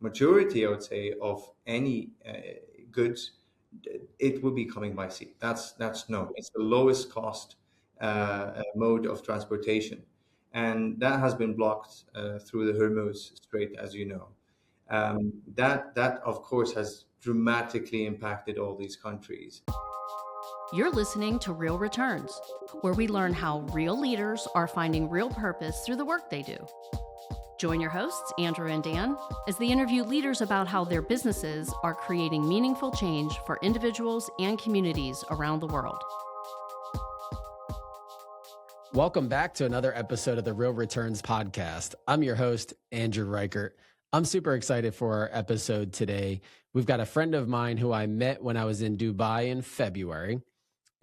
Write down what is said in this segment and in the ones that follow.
majority, I would say, of any goods, it will be coming by sea. That's known. It's the lowest cost mode of transportation, and that has been blocked through the Hormuz Strait, as you know. That of course has dramatically impacted all these countries. You're listening to Real Returns, where we learn how real leaders are finding real purpose through the work they do. Join your hosts, Andrew and Dan, as they interview leaders about how their businesses are creating meaningful change for individuals and communities around the world. Welcome back to another episode of the Real Returns podcast. I'm your host, Andrew Reichert. I'm super excited for our episode today. We've got a friend of mine who I met when I was in Dubai in February.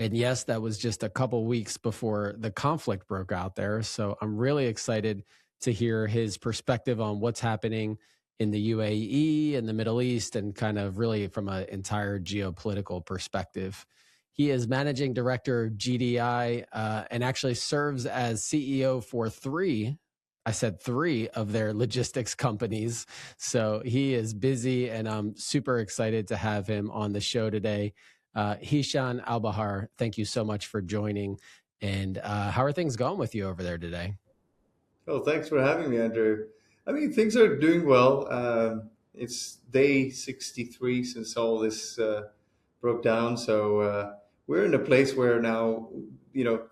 And yes, that was just a couple weeks before the conflict broke out there. So I'm really excited to hear his perspective on what's happening in the UAE and the Middle East, and kind of really from an entire geopolitical perspective. He is managing director of GDI and actually serves as CEO for three of their logistics companies. So he is busy, and I'm super excited to have him on the show today. Hisham Albahar, thank you so much for joining. And how are things going with you over there today? Oh, thanks for having me, Andrew. I mean, things are doing well. It's day 63 since all this broke down. So we're in a place where now,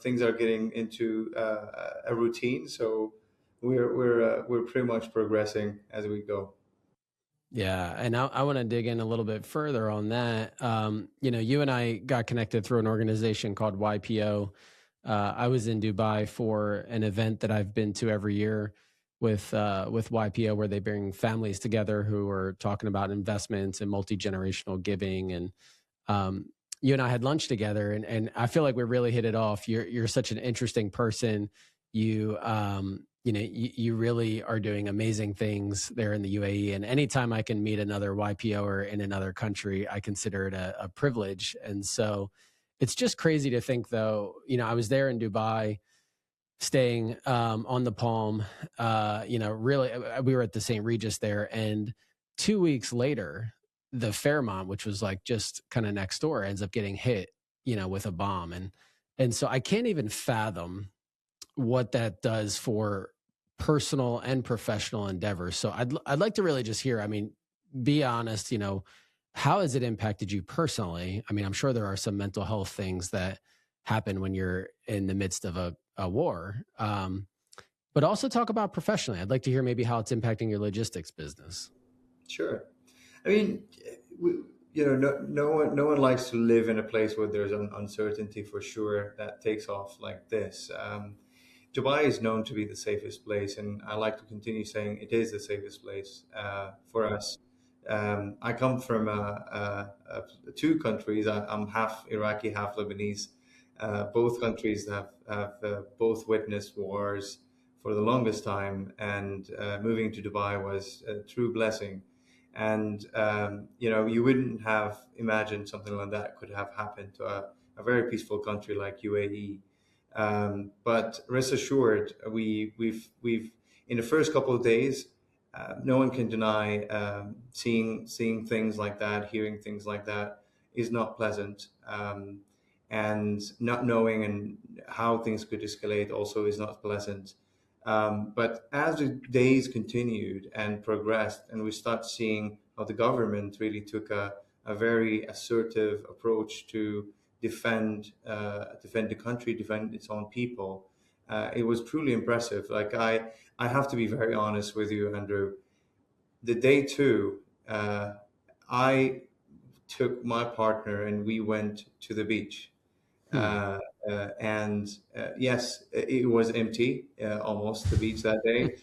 things are getting into a routine. So we're pretty much progressing as we go. Yeah, and I want to dig in a little bit further on that. You and I got connected through an organization called YPO. I was in Dubai for an event that I've been to every year with YPO, where they bring families together who are talking about investments and multi-generational giving. And you and I had lunch together, and I feel like we really hit it off. You're such an interesting person. You really are doing amazing things there in the UAE. And anytime I can meet another YPOer in another country, I consider it a privilege. And so it's just crazy to think, though, I was there in Dubai staying on the Palm, really, we were at the St. Regis there. And 2 weeks later, the Fairmont, which was like just kind of next door, ends up getting hit, with a bomb. And so I can't even fathom what that does for personal and professional endeavors. So I'd like to really just hear, be honest, how has it impacted you personally? I'm sure there are some mental health things that happen when you're in the midst of a war, but also talk about professionally. I'd like to hear maybe how it's impacting your logistics business. Sure. No one likes to live in a place where there's an uncertainty for sure that takes off like this. Dubai is known to be the safest place, and I like to continue saying it is the safest place for us. I come from two countries. I'm half Iraqi, half Lebanese. Both countries have both witnessed wars for the longest time, and moving to Dubai was a true blessing. And you wouldn't have imagined something like that could have happened to a very peaceful country like UAE. But rest assured, we've in the first couple of days, no one can deny seeing things like that, hearing things like that is not pleasant, and not knowing and how things could escalate also is not pleasant. But as the days continued and progressed, and we start seeing how the government really took a very assertive approach to defend the country, defend its own people, it was truly impressive. Like I have to be very honest with you, Andrew. The day two, I took my partner and we went to the beach. Yes, it was empty, almost, the beach that day.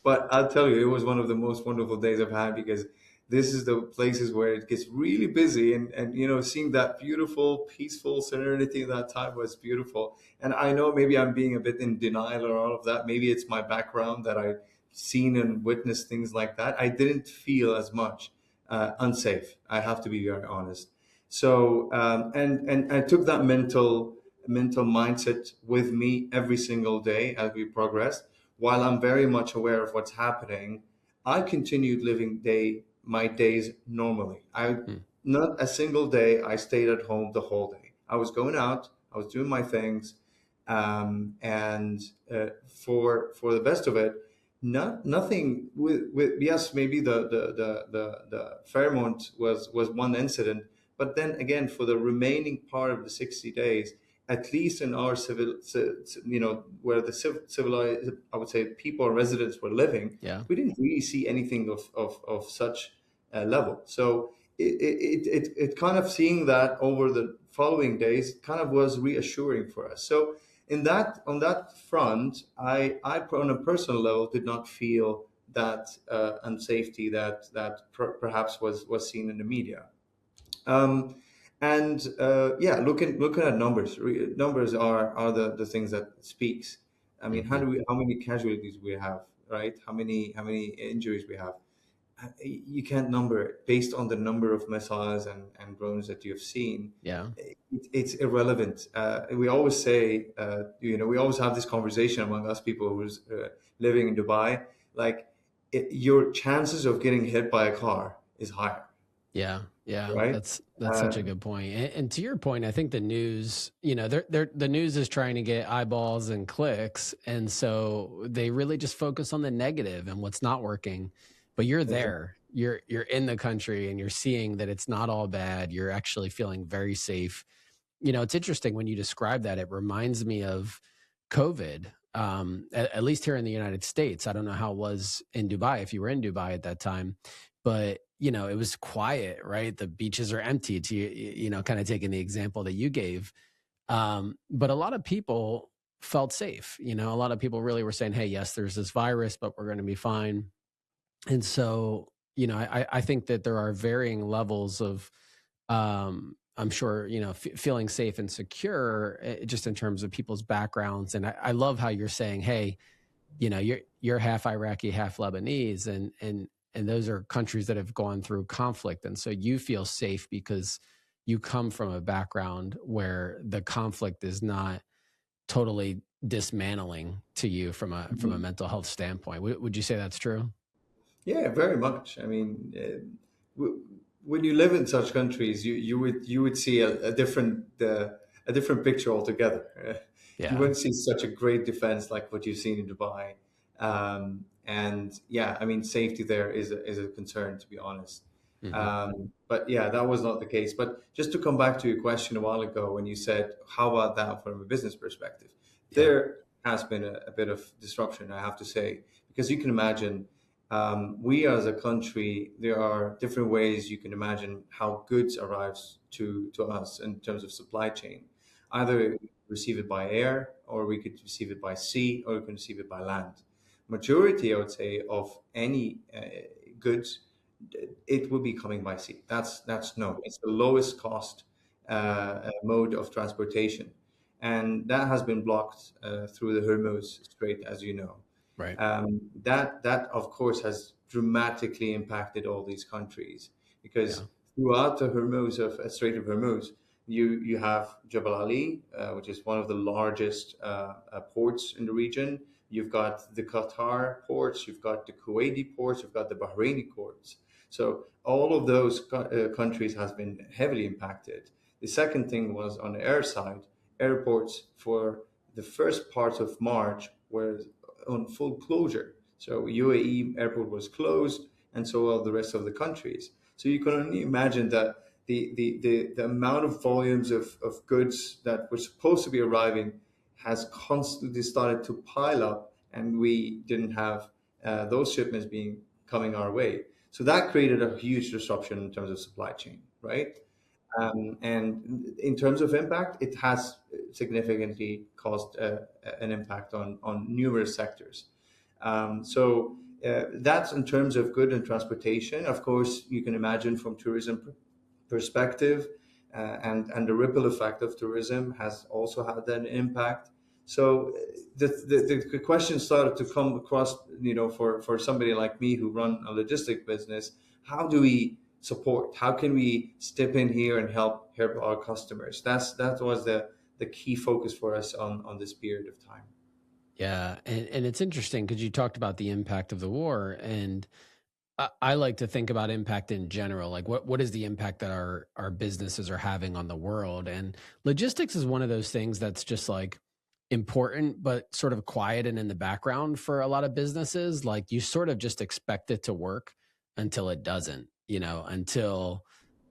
But I'll tell you, it was one of the most wonderful days I've had, because this is the places where it gets really busy, and seeing that beautiful, peaceful serenity at that time was beautiful. And I know maybe I'm being a bit in denial or all of that. Maybe it's my background that I've seen and witnessed things like that. I didn't feel as much unsafe. I have to be very honest. So and I took that mental mindset with me every single day as we progressed. While I'm very much aware of what's happening, I continued living my days normally. Hmm. Not a single day I stayed at home the whole day. I was going out, I was doing my things, and for the best of it, nothing with yes, maybe the Fairmont was one incident, but then again, for the remaining part of the 60 days, at least in our where the civilized, I would say, people or residents were living, Yeah. we didn't really see anything of such level. So it kind of seeing that over the following days kind of was reassuring for us. So on that front, I on a personal level did not feel that unsafety that perhaps was seen in the media. Um, and yeah, looking at numbers, numbers are the things that speaks. I mean, Hmm. how many casualties we have, right? How many injuries we have? You can't number it based on the number of missiles and drones that you've seen. Yeah. It's irrelevant. We always say, we always have this conversation among us people who's living in Dubai, like your chances of getting hit by a car is higher, Yeah, yeah, right? that's such a Uh, good point. And to your point, I think the news, the news is trying to get eyeballs and clicks, and so they really just focus on the negative and what's not working. But you're there, you're in the country, and you're seeing that it's not all bad. You're actually feeling very safe. It's interesting when you describe that. It reminds me of COVID. At least here in the United States, I don't know how it was in Dubai if you were in Dubai at that time, but it was quiet, right? The beaches are empty. To kind of taking the example that you gave, but a lot of people felt safe. A lot of people really were saying, "Hey, yes, there's this virus, but we're going to be fine." And so, I think that there are varying levels of I'm sure, feeling safe and secure just in terms of people's backgrounds. And I love how you're saying, hey, you're half Iraqi, half Lebanese, and those are countries that have gone through conflict. And so you feel safe because you come from a background where the conflict is not totally dismantling to you from a mhm. mental health standpoint. Would you say that's true? Yeah, very much. I mean, when you live in such countries, you would see a different picture altogether. You Yeah. wouldn't see such a great defense like what you've seen in Dubai. And yeah, I mean, safety there is a concern, to be honest. Hmm. But yeah, that was not the case. But just to come back to your question a while ago, when you said, "How about that from a business perspective?" Yeah. There has been a bit of disruption, I have to say, because you can imagine we as a country, there are different ways you can imagine how goods arrives to us in terms of supply chain. Either receive it by air, or we could receive it by sea, or we can receive it by land. Majority, I would say, of any goods, it will be coming by sea. That's known. It's the lowest cost mode of transportation, and that has been blocked through the Hormuz Strait, as you know. Right. That of course has dramatically impacted all these countries because Yeah. throughout the Hormuz of Strait of Hormuz, you have Jebel Ali, which is one of the largest ports in the region. You've got the Qatar ports, you've got the Kuwaiti ports, you've got the Bahraini ports. So all of those countries has been heavily impacted. The second thing was on the air side, airports for the first part of March were on full closure. So UAE airport was closed, and so are the rest of the countries. So you can only imagine that the amount of volumes of goods that were supposed to be arriving has constantly started to pile up, and we didn't have those shipments being coming our way. So that created a huge disruption in terms of supply chain, right? And in terms of impact, it has significantly caused an impact on numerous sectors. So that's in terms of good and transportation. Of course, you can imagine from tourism perspective, and the ripple effect of tourism has also had an impact. So the question started to come across, for somebody like me who run a logistic business, how do we support? How can we step in here and help our customers? That was the key focus for us on this period of time. Yeah, and it's interesting because you talked about the impact of the war, and I like to think about impact in general. Like what is the impact that our businesses are having on the world? And logistics is one of those things that's just like important, but sort of quiet and in the background for a lot of businesses. Like you sort of just expect it to work until it doesn't, until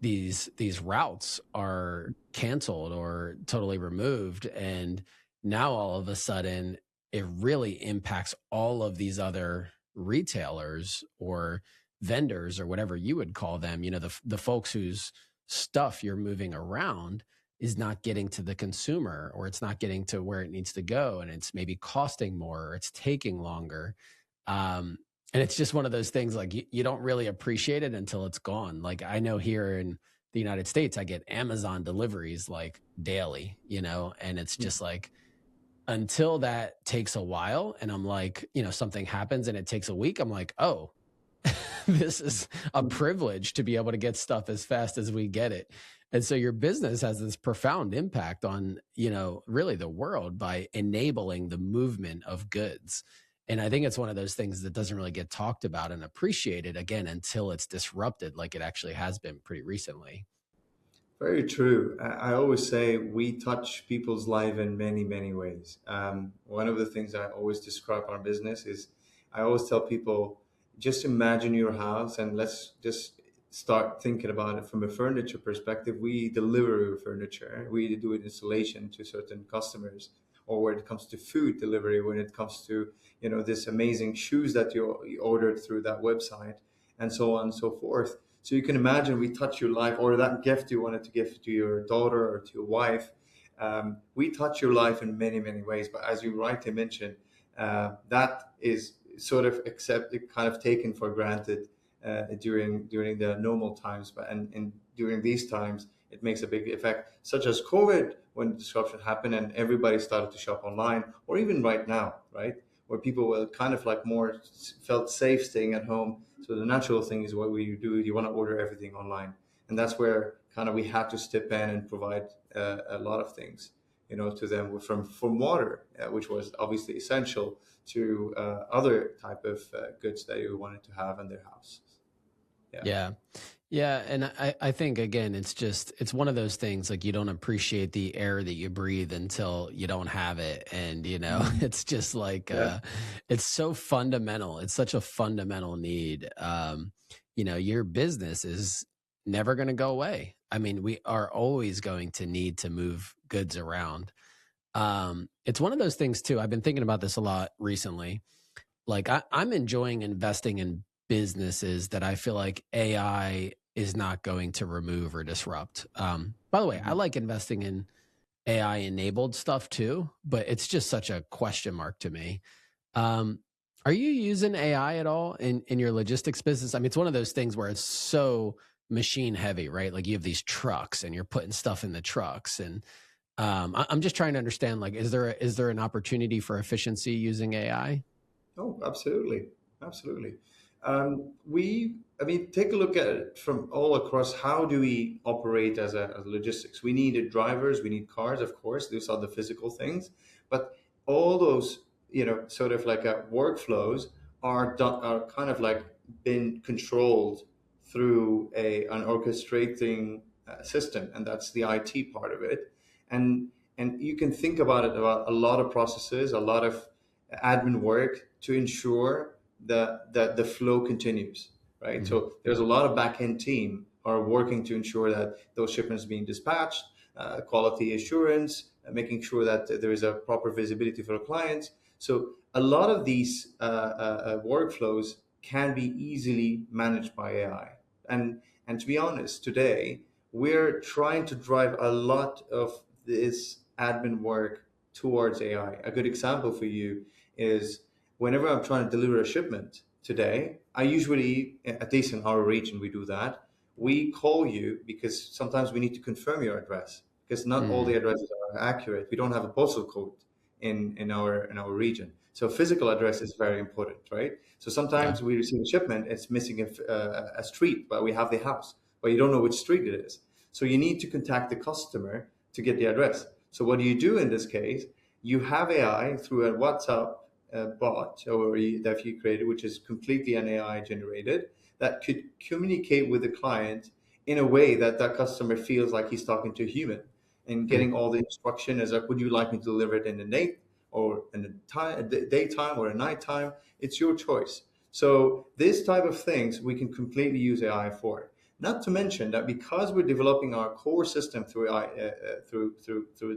these routes are canceled or totally removed. And now all of a sudden it really impacts all of these other retailers or vendors or whatever you would call them, the folks whose stuff you're moving around is not getting to the consumer, or it's not getting to where it needs to go, and it's maybe costing more, or it's taking longer. And it's just one of those things, like you don't really appreciate it until it's gone. Like I know here in the United States, I get Amazon deliveries like daily, and it's just like, until that takes a while and I'm like, something happens and it takes a week, I'm like, oh, this is a privilege to be able to get stuff as fast as we get it. And so your business has this profound impact on, really the world by enabling the movement of goods. And I think it's one of those things that doesn't really get talked about and appreciated, again, until it's disrupted, like it actually has been pretty recently. Very true. I always say we touch people's life in many, many ways. One of the things I always describe our business is I always tell people, just imagine your house and let's just start thinking about it from a furniture perspective. We deliver furniture, we do installation to certain customers, or when it comes to food delivery, when it comes to, this amazing shoes that you ordered through that website, and so on and so forth. So you can imagine we touch your life, or that gift you wanted to give to your daughter or to your wife. We touch your life in many, many ways. But as you rightly mentioned, that is sort of accepted, kind of taken for granted during the normal times. And during these times, it makes a big effect, such as COVID, when disruption happened and everybody started to shop online, or even right now, right? Where people were kind of like more felt safe staying at home. So the natural thing is what we do, you want to order everything online. And that's where kind of we had to step in and provide a lot of things, to them, from water, which was obviously essential, to other type of goods that you wanted to have in their house. Yeah. Yeah. Yeah. And I think, again, it's one of those things, like you don't appreciate the air that you breathe until you don't have it. And, it's just like, it's so fundamental. It's such a fundamental need. Your business is never going to go away. I mean, we are always going to need to move goods around. It's one of those things too. I've been thinking about this a lot recently. Like I'm enjoying investing in businesses that I feel like AI is not going to remove or disrupt. By the way, I like investing in AI enabled stuff too, but it's just such a question mark to me. Are you using AI at all in your logistics business? I mean, it's one of those things where it's so machine heavy, right? Like you have these trucks and you're putting stuff in the trucks. And I'm just trying to understand, like, is there an opportunity for efficiency using AI? Oh, absolutely. Absolutely. Take a look at it from all across. How do we operate as a logistics? We need drivers, we need cars, of course. Those are the physical things, but all those, sort of like workflows are done, are kind of like been controlled through an orchestrating system, and that's the IT part of it. And you can think about it about a lot of processes, a lot of admin work to ensure that the flow continues, right? Mhm. So there's a lot of back-end team are working to ensure that those shipments being dispatched, quality assurance, making sure that there is a proper visibility for the clients. So a lot of these workflows can be easily managed by AI. And to be honest, today we're trying to drive a lot of this admin work towards AI. A good example for you is whenever I'm trying to deliver a shipment today, I usually, at least in our region, we do that. We call you because sometimes we need to confirm your address because not all the Mm. addresses are accurate. We don't have a postal code in our region. So physical address is very important, right? So Yeah. sometimes we receive a shipment, it's missing a street, but we have the house, but you don't know which street it is. So you need to contact the customer to get the address. So what do you do in this case? You have AI through a WhatsApp bot that you created, which is completely an AI generated, that could communicate with the client in a way that that customer feels like he's talking to a human and getting all the instruction as like, would you like me to deliver it in the night or in the time, daytime or at nighttime? It's your choice. So this type of things we can completely use AI for. Not to mention that because we're developing our core system through AI, through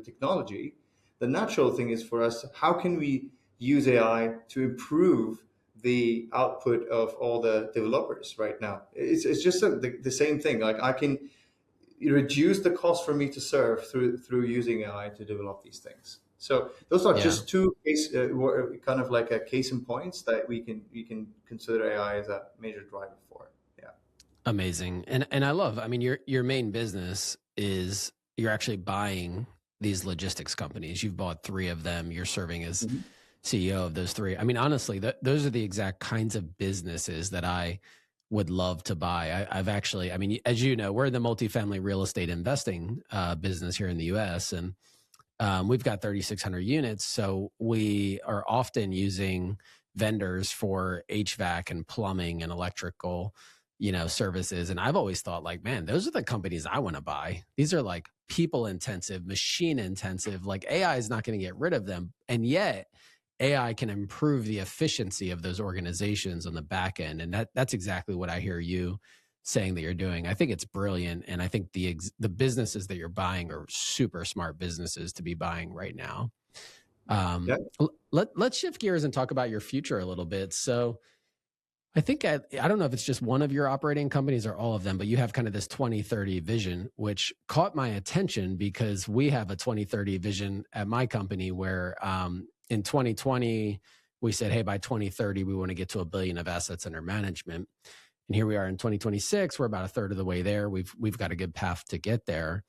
technology, the natural thing is for us, how can we use AI to improve the output of all the developers right now? It's just the same thing. Like I can reduce the cost for me to serve through using AI to develop these things. So those are Yeah. just two kind of like a case in points that we can consider AI as a major driver for. Yeah. Amazing. And I love, I mean, your main business is you're actually buying these logistics companies. You've bought 3 of them. You're serving as Mhm. CEO of those 3. I mean, honestly, those are the exact kinds of businesses that I would love to buy. I've actually, I mean, as you know, we're in the multifamily real estate investing business here in the US, and we've got 3,600 units. So we are often using vendors for HVAC and plumbing and electrical, services. And I've always thought like, man, those are the companies I want to buy. These are like people intensive, machine intensive, like AI is not going to get rid of them. And yet AI can improve the efficiency of those organizations on the back end. And that's exactly what I hear you saying that you're doing. I think it's brilliant. And I think the businesses that you're buying are super smart businesses to be buying right now. Yeah. Let's shift gears and talk about your future a little bit. So I think I don't know if it's just one of your operating companies or all of them, but you have kind of this 2030 vision, which caught my attention because we have a 2030 vision at my company where in 2020, we said, hey, by 2030, we want to get to $1 billion of assets under management. And here we are in 2026, we're about a third of the way there. We've got a good path to get there.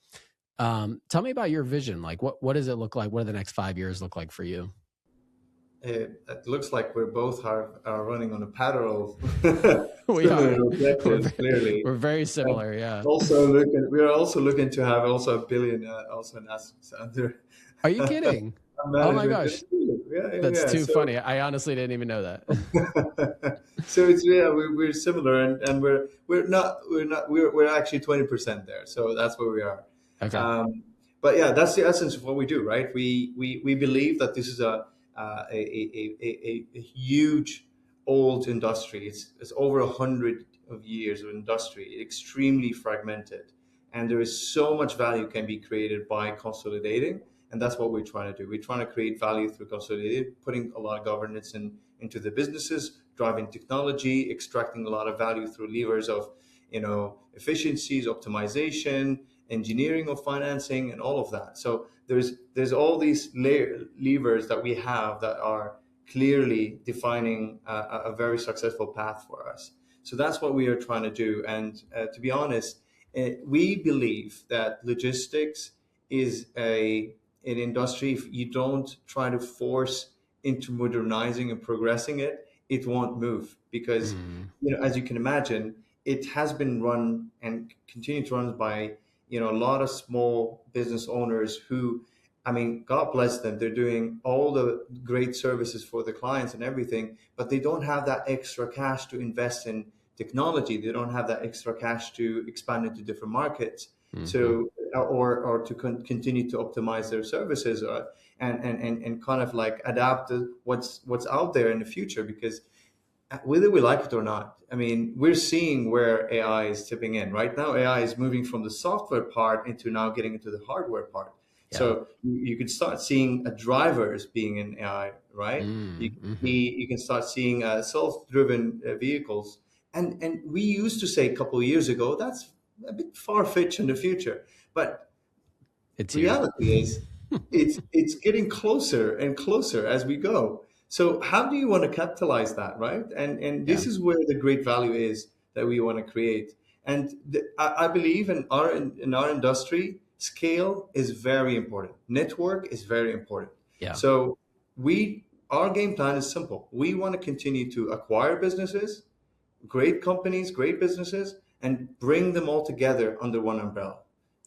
Tell me about your vision. Like what does it look like? What do the next 5 years look like for you? It looks like we're both are running on a parallel We similar are. objectives. Clearly, We're very and similar. Yeah. we are also looking to have also $1 billion also in assets under Are you kidding? Oh my management. gosh. Yeah, yeah, That's yeah. too So, funny. I honestly didn't even know that. so it's we're similar, and we're actually 20% there. So that's where we are. Okay. But yeah, that's the essence of what we do, right? We believe that this is a huge old industry. It's over 100 years of industry, extremely fragmented, and there is so much value can be created by consolidating, and that's what we're trying to do. We're trying to create value through consolidating, putting a lot of governance into the businesses, driving technology, extracting a lot of value through levers of efficiencies, optimization, engineering of financing, and all of that. So there's all these levers that we have that are clearly defining a very successful path for us. So that's what we are trying to do. And to be honest, we believe that logistics is an industry. If you don't try to force into modernizing and progressing it, it won't move because Mm, as you can imagine, it has been run and continue to run by a lot of small business owners who, I mean, God bless them, they're doing all the great services for the clients and everything, but they don't have that extra cash to invest in technology. They don't have that extra cash to expand into different markets. hmm. So or to continue to optimize their services, and kind of like adapt to what's out there in the future, because whether we like it or not, I mean, we're seeing where AI is tipping in. Right now, AI is moving from the software part into now getting into the hardware part. Yeah. So you can start seeing drivers being in AI, right? Mm, hmm. You can start seeing self-driven vehicles. And we used to say a couple of years ago, that's a bit far-fetched in the future. But It's here. reality is it's getting closer and closer as we go. So how do you want to capitalize that, right? And Yeah. this is where the great value is that we want to create. And I believe in our industry, scale is very important. Network is very important. Yeah. So our game plan is simple. We want to continue to acquire businesses, great companies, great businesses, and bring them all together under one umbrella,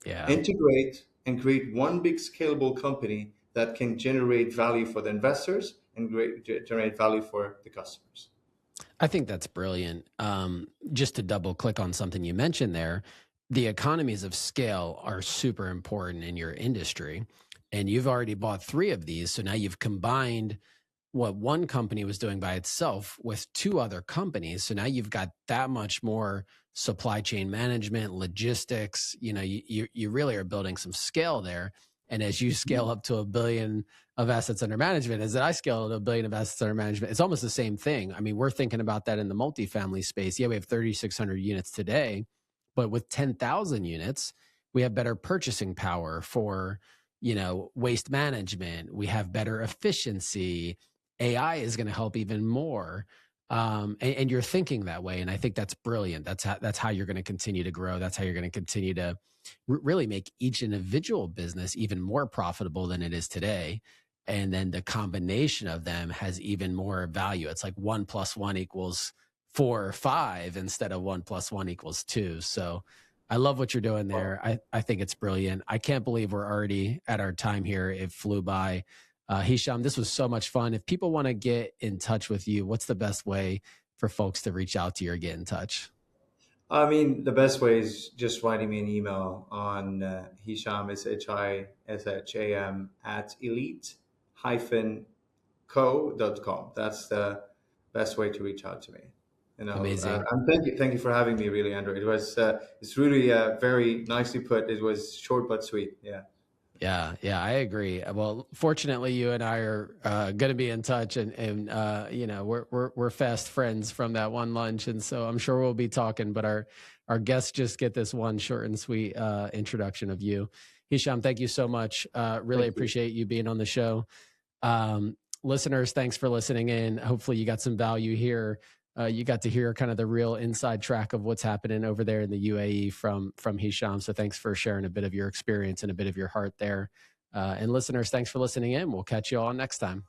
Yeah. integrate and create one big scalable company that can generate value for the investors and generate value for the customers. I think that's brilliant. Just to double click on something you mentioned there, the economies of scale are super important in your industry. And you've already bought 3 of these. So now you've combined what one company was doing by itself with 2 other companies. So now you've got that much more supply chain management, logistics. You really are building some scale there. And as you scale up to $1 billion of assets under management, as I scale to $1 billion of assets under management, it's almost the same thing. I mean, we're thinking about that in the multifamily space. Yeah, we have 3,600 units today, but with 10,000 units, we have better purchasing power for, waste management. We have better efficiency. AI is going to help even more. And you're thinking that way. And I think that's brilliant. That's how you're going to continue to grow. That's how you're going to continue to really make each individual business even more profitable than it is today. And then the combination of them has even more value. It's like 1 + 1 = 4 or 5 instead of 1 + 1 = 2. So I love what you're doing there. I think it's brilliant. I can't believe we're already at our time here. It flew by. Hisham, this was so much fun. If people want to get in touch with you, what's the best way for folks to reach out to you or get in touch? I mean, the best way is just writing me an email on Hisham, Hisham at elite-co.com. That's the best way to reach out to me. Amazing. And thank you for having me, really, Andrew. It's really very nicely put. It was short but sweet. Yeah. Yeah, I agree. Well, fortunately, you and I are going to be in touch, and we're fast friends from that one lunch, and so I'm sure we'll be talking. But our guests just get this one short and sweet introduction of you, Hisham. Thank you so much. Really appreciate you being on the show. Listeners, thanks for listening in. Hopefully, you got some value here. You got to hear kind of the real inside track of what's happening over there in the UAE from Hisham. So thanks for sharing a bit of your experience and a bit of your heart there. And listeners, thanks for listening in. We'll catch you all next time.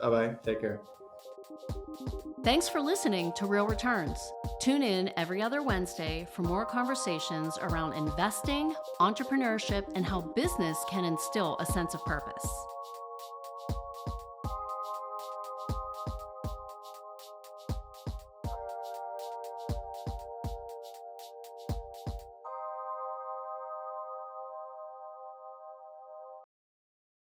Bye-bye. Take care. Thanks for listening to Real Returns. Tune in every other Wednesday for more conversations around investing, entrepreneurship, and how business can instill a sense of purpose.